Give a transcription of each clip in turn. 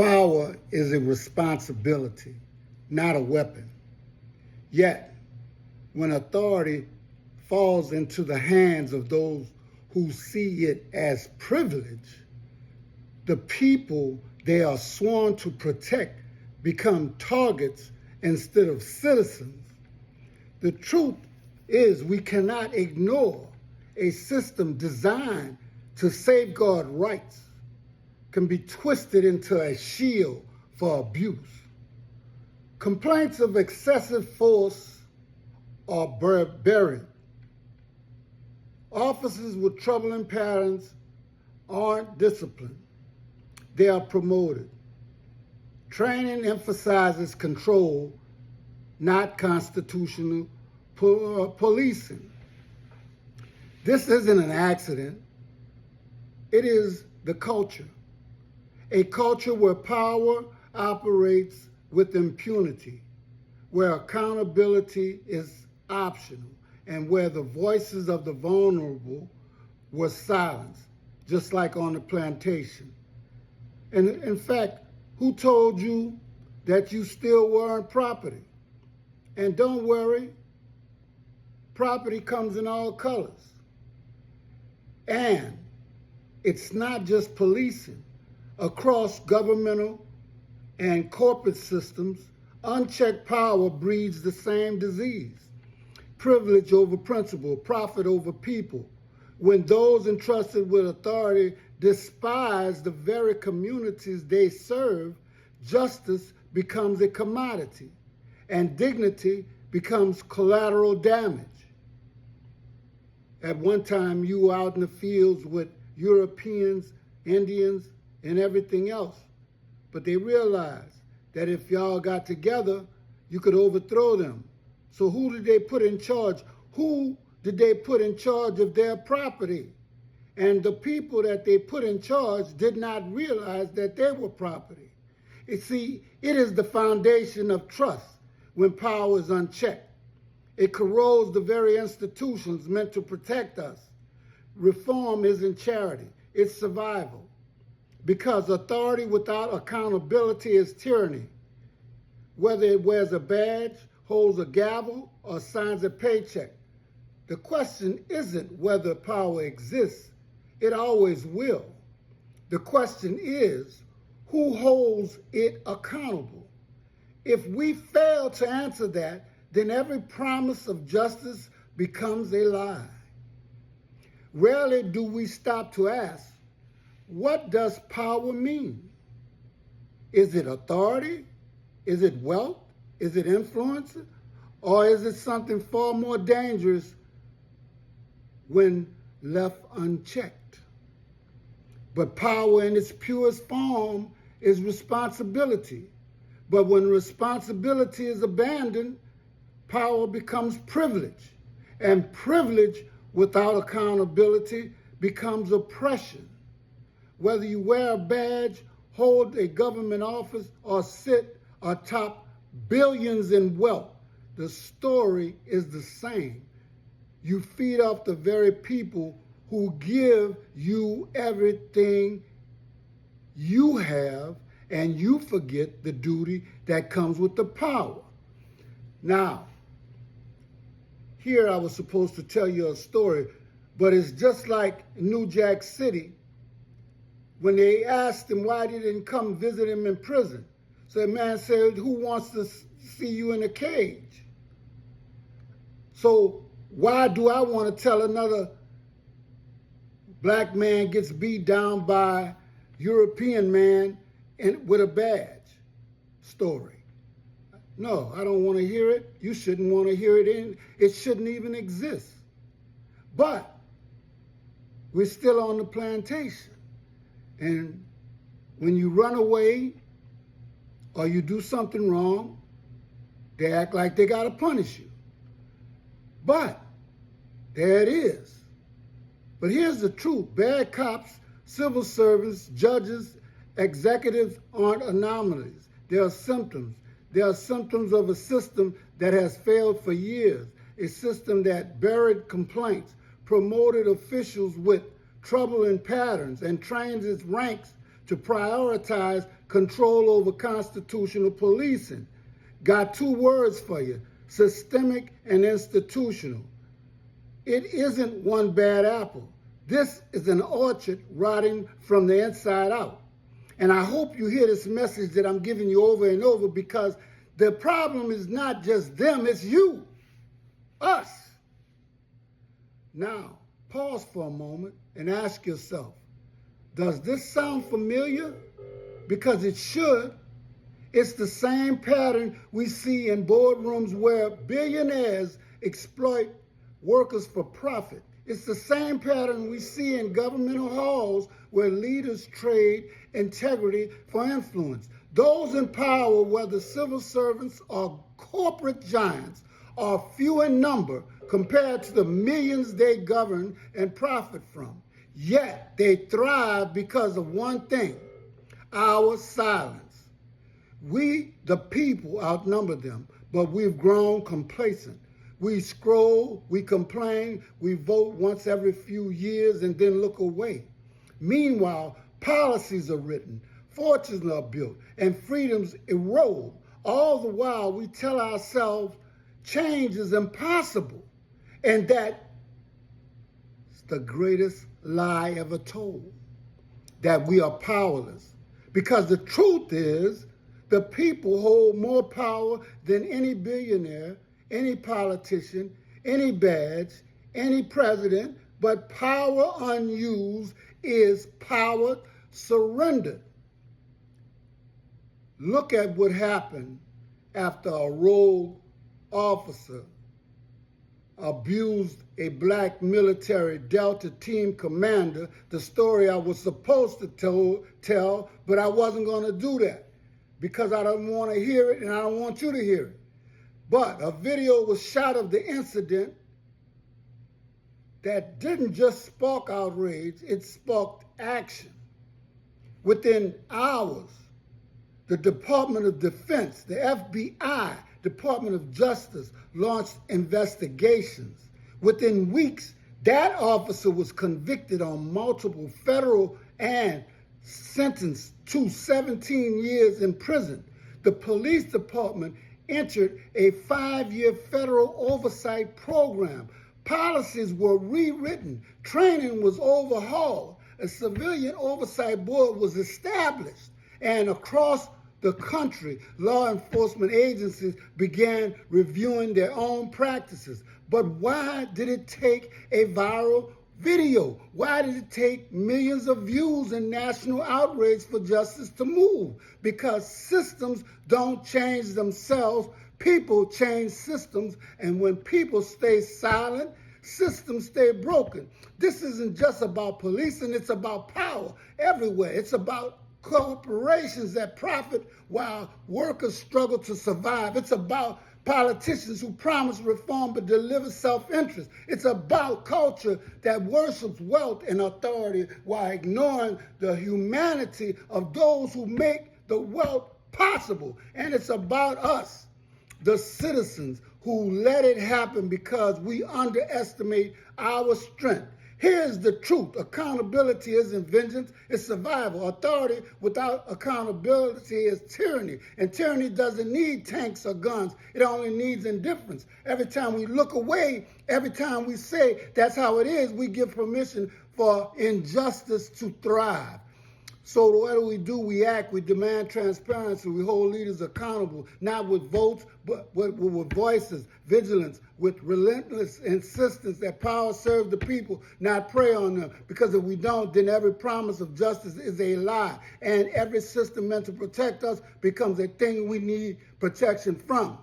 Power is a responsibility, not a weapon. Yet, when authority falls into the hands of those who see it as privilege, the people they are sworn to protect become targets instead of citizens. The truth is, we cannot ignore a system designed to safeguard rights can be twisted into a shield for abuse. Complaints of excessive force are buried. Officers with troubling patterns aren't disciplined. They are promoted. Training emphasizes control, not constitutional policing. This isn't an accident. It is the culture. A culture where power operates with impunity, where accountability is optional, and where the voices of the vulnerable were silenced, just like on the plantation. And in fact, who told you that you still weren't property? And don't worry, property comes in all colors. And it's not just policing. Across governmental and corporate systems, unchecked power breeds the same disease. Privilege over principle, profit over people. When those entrusted with authority despise the very communities they serve, justice becomes a commodity and dignity becomes collateral damage. At one time, you were out in the fields with Europeans, Indians, and everything else. But they realized that if y'all got together, you could overthrow them. So who did they put in charge? Who did they put in charge of their property? And the people that they put in charge did not realize that they were property. You see, it is the foundation of trust when power is unchecked. It corrodes the very institutions meant to protect us. Reform isn't charity, it's survival. Because authority without accountability is tyranny. Whether it wears a badge, holds a gavel, or signs a paycheck. The question isn't whether power exists. It always will. The question is, who holds it accountable? If we fail to answer that, then every promise of justice becomes a lie. Rarely do we stop to ask, what does power mean? Is it authority? Is it wealth? Is it influence? Or is it something far more dangerous when left unchecked? But power in its purest form is responsibility. But when responsibility is abandoned, power becomes privilege. And privilege without accountability becomes oppression. Whether you wear a badge, hold a government office, or sit atop billions in wealth, the story is the same. You feed off the very people who give you everything you have, and you forget the duty that comes with the power. Now, here I was supposed to tell you a story, but it's just like New Jack City when they asked him why he didn't come visit him in prison. So the man said, who wants to see you in a cage? So why do I want to tell another black man gets beat down by European man with a badge story? No, I don't want to hear it. You shouldn't want to hear it. It shouldn't even exist. But we're still on the plantation. And when you run away or you do something wrong, they act like they got to punish you. But there it is. But here's the truth. Bad cops, civil servants, judges, executives aren't anomalies. They are symptoms. They are symptoms of a system that has failed for years, a system that buried complaints, promoted officials with troubling patterns, and trained its ranks to prioritize control over constitutional policing. Got two words for you: systemic and institutional. It isn't one bad apple. This is an orchard rotting from the inside out. And I hope you hear this message that I'm giving you over and over, because the problem is not just them, it's you, us. Now, pause for a moment and ask yourself, does this sound familiar? Because it should. It's the same pattern we see in boardrooms where billionaires exploit workers for profit. It's the same pattern we see in governmental halls where leaders trade integrity for influence. Those in power, whether civil servants or corporate giants, are few in number compared to the millions they govern and profit from. Yet they thrive because of one thing: our silence. We, the people, outnumber them, but we've grown complacent. We scroll, we complain, we vote once every few years and then look away. Meanwhile, policies are written, fortunes are built, and freedoms erode. All the while, we tell ourselves change is impossible, and that's the greatest lie ever told, that we are powerless. Because the truth is, the people hold more power than any billionaire, any politician, any badge, any president, but power unused is power surrendered. Look at what happened after a rogue officer abused a black military Delta team commander. The story I was supposed to tell, but I wasn't going to do that because I don't want to hear it and I don't want you to hear it. But a video was shot of the incident that didn't just spark outrage, it sparked action. Within hours, the Department of Defense, the FBI, Department of Justice launched investigations. Within weeks, that officer was convicted on multiple federal and sentenced to 17 years in prison. The police department entered a 5-year federal oversight program. Policies were rewritten. Training was overhauled. A civilian oversight board was established. And across the country, law enforcement agencies began reviewing their own practices. But why did it take a viral video? Why did it take millions of views and national outrage for justice to move? Because systems don't change themselves. People change systems. And when people stay silent, systems stay broken. This isn't just about policing. It's about power everywhere. It's about corporations that profit while workers struggle to survive. It's about politicians who promise reform but deliver self-interest. It's about culture that worships wealth and authority while ignoring the humanity of those who make the wealth possible. And it's about us, the citizens, who let it happen because we underestimate our strength. Here's the truth. Accountability isn't vengeance, it's survival. Authority without accountability is tyranny. And tyranny doesn't need tanks or guns. It only needs indifference. Every time we look away, every time we say that's how it is, we give permission for injustice to thrive. So what do? We act, we demand transparency, we hold leaders accountable, not with votes, but with voices, vigilance, with relentless insistence that power serve the people, not prey on them. Because if we don't, then every promise of justice is a lie, and every system meant to protect us becomes a thing we need protection from.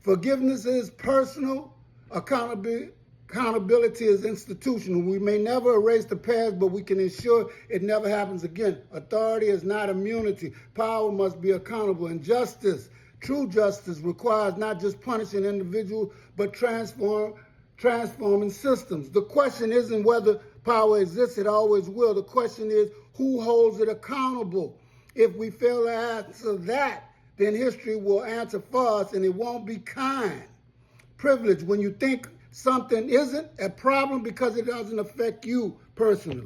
Forgiveness is personal, accountability is institutional. We may never erase the past, but we can ensure it never happens again. Authority is not immunity. Power must be accountable. And justice, true justice, requires not just punishing individuals, but transforming systems. The question isn't whether power exists, it always will. The question is who holds it accountable. If we fail to answer that, then history will answer for us, and it won't be kind. Privilege, when you think something isn't a problem because it doesn't affect you personally.